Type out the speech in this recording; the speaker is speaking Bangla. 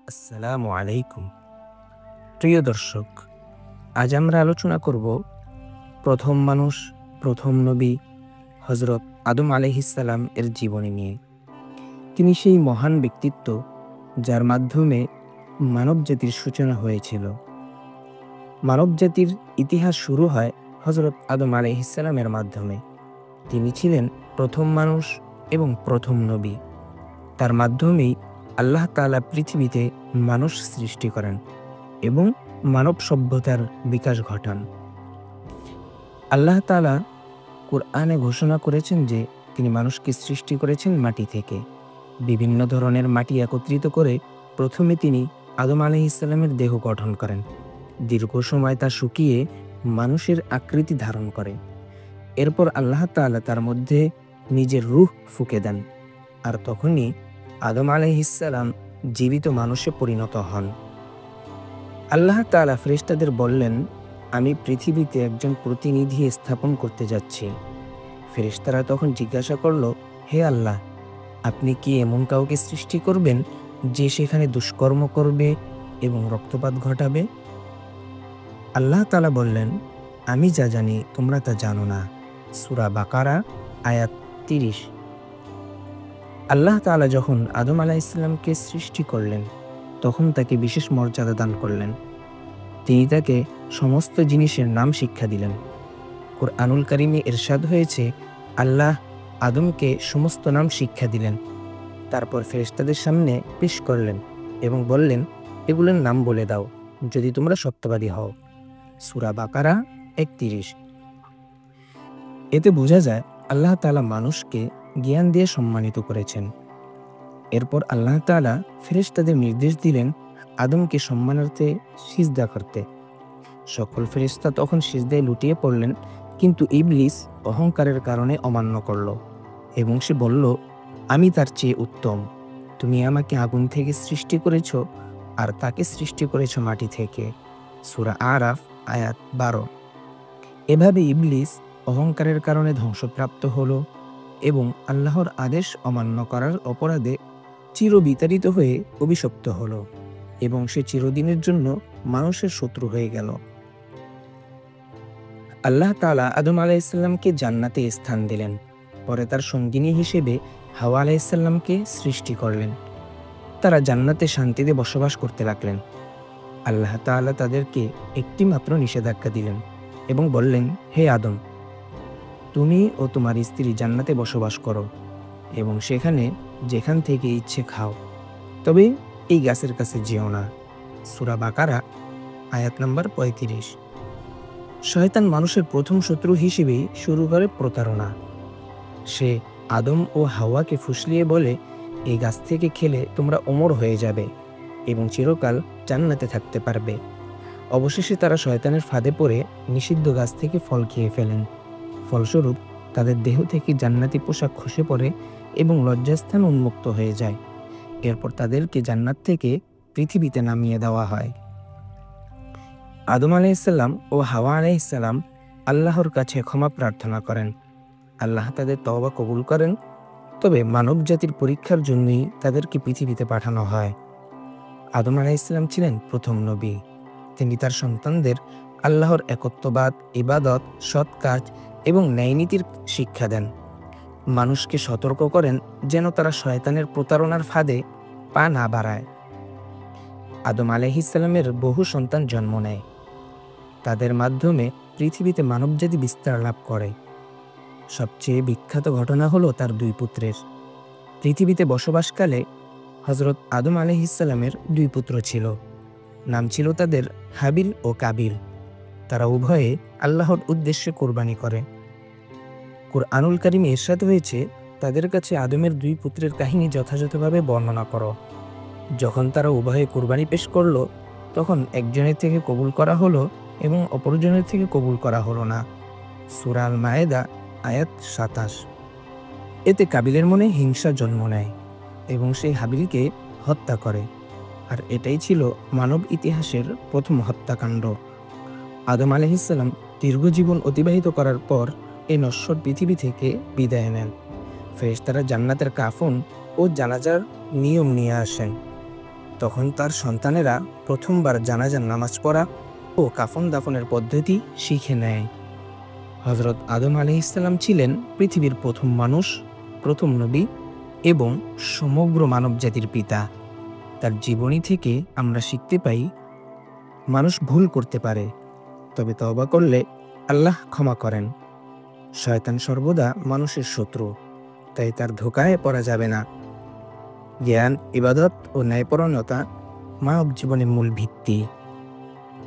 আসসালামু আলাইকুম। প্রিয় দর্শক, আজ আমরা আলোচনা করব প্রথম মানুষ, প্রথম নবী হজরত আদম আলাইহিসসালাম এর জীবনী নিয়ে। তিনি সেই মহান ব্যক্তিত্ব যার মাধ্যমে মানবজাতির সূচনা হয়েছিল। মানবজাতির ইতিহাস শুরু হয় হজরত আদম আলাইহিসসালামের মাধ্যমে। তিনি ছিলেন প্রথম মানুষ এবং প্রথম নবী। তার মাধ্যমেই আল্লাহ তাআলা পৃথিবীতে মানুষ সৃষ্টি করেন এবং মানব সভ্যতার বিকাশ ঘটান। আল্লাহ তাআলা কুরআনে ঘোষণা করেছেন যে তিনি মানুষকে সৃষ্টি করেছেন মাটি থেকে। বিভিন্ন ধরনের মাটি একত্রিত করে প্রথমে তিনি আদম আলাইহিসসালামের দেহ গঠন করেন। দীর্ঘ সময় তা শুকিয়ে মানুষের আকৃতি ধারণ করে। এরপর আল্লাহ তাআলা তার মধ্যে নিজের রূহ ফুঁকে দেন, আর তখনই আদম আলাইহিসসালাম জীবিত মানুষে পরিণত হন। আল্লাহ তাআলা ফেরেশতাদের বললেন, আমি পৃথিবীতে একজন প্রতিনিধি স্থাপন করতে যাচ্ছি। ফেরেশতারা তখন জিজ্ঞাসা করল, হে আল্লাহ, আপনি কি এমন কাউকে সৃষ্টি করবেন যে সেখানে দুষ্কর্ম করবে এবং রক্তপাত ঘটাবে? আল্লাহ তাআলা বললেন, আমি যা জানি তোমরা তা জানো না। সূরা বাকারা আয়াত ৩০। আল্লাহ তাআলা যখন আদম আলাইহিসসালামকে সৃষ্টি করলেন, তখন তাকে বিশেষ মর্যাদা দান করলেন। তিনি তাকে সমস্ত জিনিসের নাম শিক্ষা দিলেন। কুরআনুল কারীমে ইরশাদ হয়েছে, আল্লাহ আদমকে সমস্ত নাম শিক্ষা দিলেন, তারপর ফেরেশতাদের সামনে পেশ করলেন এবং বললেন, এগুলোর নাম বলে দাও যদি তোমরা সত্যবাদী হও। সূরা বাকারা ৩১। এতে বোঝা যায় আল্লাহ তাআলা মানুষকে জ্ঞান দিয়ে সম্মানিত করেছেন। এরপর আল্লাহ তাআলা ফেরেশতাদের নির্দেশ দিলেন আদমকে সম্মানার্থে সিজদা করতে। সকল ফেরেশতা তখন সিজদায় লুটিয়ে পড়লেন, কিন্তু ইবলিস অহংকারের কারণে অমান্য করল এবং সে বলল, আমি তার চেয়ে উত্তম। তুমি আমাকে আগুন থেকে সৃষ্টি করেছ আর তাকে সৃষ্টি করেছ মাটি থেকে। সূরা আরাফ আয়াত ১২। এভাবে ইবলিস অহংকারের কারণে ধ্বংসপ্রাপ্ত হল এবং আল্লাহর আদেশ অমান্য করার অপরাধে চিরবিতাড়িত হয়ে অভিশপ্ত হল এবং সে চিরদিনের জন্য মানুষের শত্রু হয়ে গেল। আল্লাহ তাআলা আদম আলাইহিসসালামকে জান্নাতে স্থান দিলেন। পরে তার সঙ্গিনী হিসেবে হাওয়া আলাইহিসসালামকে সৃষ্টি করলেন। তারা জান্নাতে শান্তিতে বসবাস করতে লাগলেন। আল্লাহ তাআলা তাদেরকে একটি মাত্র নিষেধাজ্ঞা দিলেন এবং বললেন, হে আদম, তুমি ও তোমার স্ত্রী জান্নাতে বসবাস করো এবং সেখানে যেখান থেকে ইচ্ছে খাও, তবে এই গাছের কাছে যেও না। সূরা বাকারা আয়াত নম্বর ৩৫। শয়তান মানুষের প্রথম শত্রু হিসেবেই শুরু করে প্রতারণা। সে আদম ও হাওয়াকে ফুসলিয়ে বলে, এই গাছ থেকে খেলে তোমরা অমর হয়ে যাবে এবং চিরকাল জান্নাতে থাকতে পারবে। অবশেষে তারা শয়তানের ফাঁদে পড়ে নিষিদ্ধ গাছ থেকে ফল খেয়ে ফেলেন। ফলস্বরূপ তাদের দেহ থেকে জান্নাতি পোশাক খসে পড়ে এবং লজ্জাস্থান উন্মুক্ত হয়ে যায়। এরপর তাদেরকে জান্নাত থেকে পৃথিবীতে নামিয়ে দেওয়া হয়। আদম আলাইহিসসালাম ও হাওয়া আলাইহিসসালাম আল্লাহর কাছে ক্ষমা প্রার্থনা করেন। আল্লাহ তাদের তওবা কবুল করেন। তবে মানব জাতির পরীক্ষার জন্যই তাদেরকে পৃথিবীতে পাঠানো হয়। আদম আলাইহিসসালাম ছিলেন প্রথম নবী। তিনি তার সন্তানদের আল্লাহর একত্ববাদ, ইবাদত, সৎ কাজ এবং ন্যায়নীতির শিক্ষা দেন। মানুষকে সতর্ক করেন যেন তারা শয়তানের প্রতারণার ফাঁদে পা না বাড়ায়। আদম আলাইহিসসালামের বহু সন্তান জন্ম নেয়। তাদের মাধ্যমে পৃথিবীতে মানবজাতি বিস্তার লাভ করে। সবচেয়ে বিখ্যাত ঘটনা হলো তার দুই পুত্রের। পৃথিবীতে বসবাসকালে হজরত আদম আলাইহিসসালামের দুই পুত্র ছিল। নাম ছিল তাদের হাবিল ও কাবিল। তারা উভয়ে আল্লাহর উদ্দেশ্যে কোরবানি করে। কুরআনুল কারীমে ইরশাদ হয়েছে, তাদের কাছে আদমের দুই পুত্রের কাহিনী যথাযথভাবে বর্ণনা করো। যখন তারা উভয়ে কোরবানি পেশ করল, তখন একজনের থেকে কবুল করা হলো এবং অপরজনের থেকে কবুল করা হলো না। সূরা আল মায়েদা আয়াত ২৭। এতে কাবিলের মনে হিংসা জন্ম নেয় এবং সে হাবিলকে হত্যা করে। আর এটাই ছিল মানব ইতিহাসের প্রথম হত্যাকাণ্ড। আদম আলাইহিসসালাম দীর্ঘ জীবন অতিবাহিত করার পর এই নশ্বর পৃথিবী থেকে বিদায় নেন। ফেরেশতারা জান্নাতের কাফন ও জানাজার নিয়ম নিয়ে আসেন। তখন তার সন্তানেরা প্রথমবার জানাজার নামাজ পড়া ও কাফন দাফনের পদ্ধতি শিখে নেয়। হজরত আদম আলাইহিসসালাম ছিলেন পৃথিবীর প্রথম মানুষ, প্রথম নবী এবং সমগ্র মানবজাতির পিতা। তার জীবনী থেকে আমরা শিখতে পাই, মানুষ ভুল করতে পারে, তবে তওবা করলে আল্লাহ ক্ষমা করেন। শয়তান সর্বদা মানুষের শত্রু, তাই তার ধোঁকায় পড়া যাবে না। জ্ঞান, ইবাদত ও ন্যায়পরায়ণতা মানব জীবনের মূল ভিত্তি।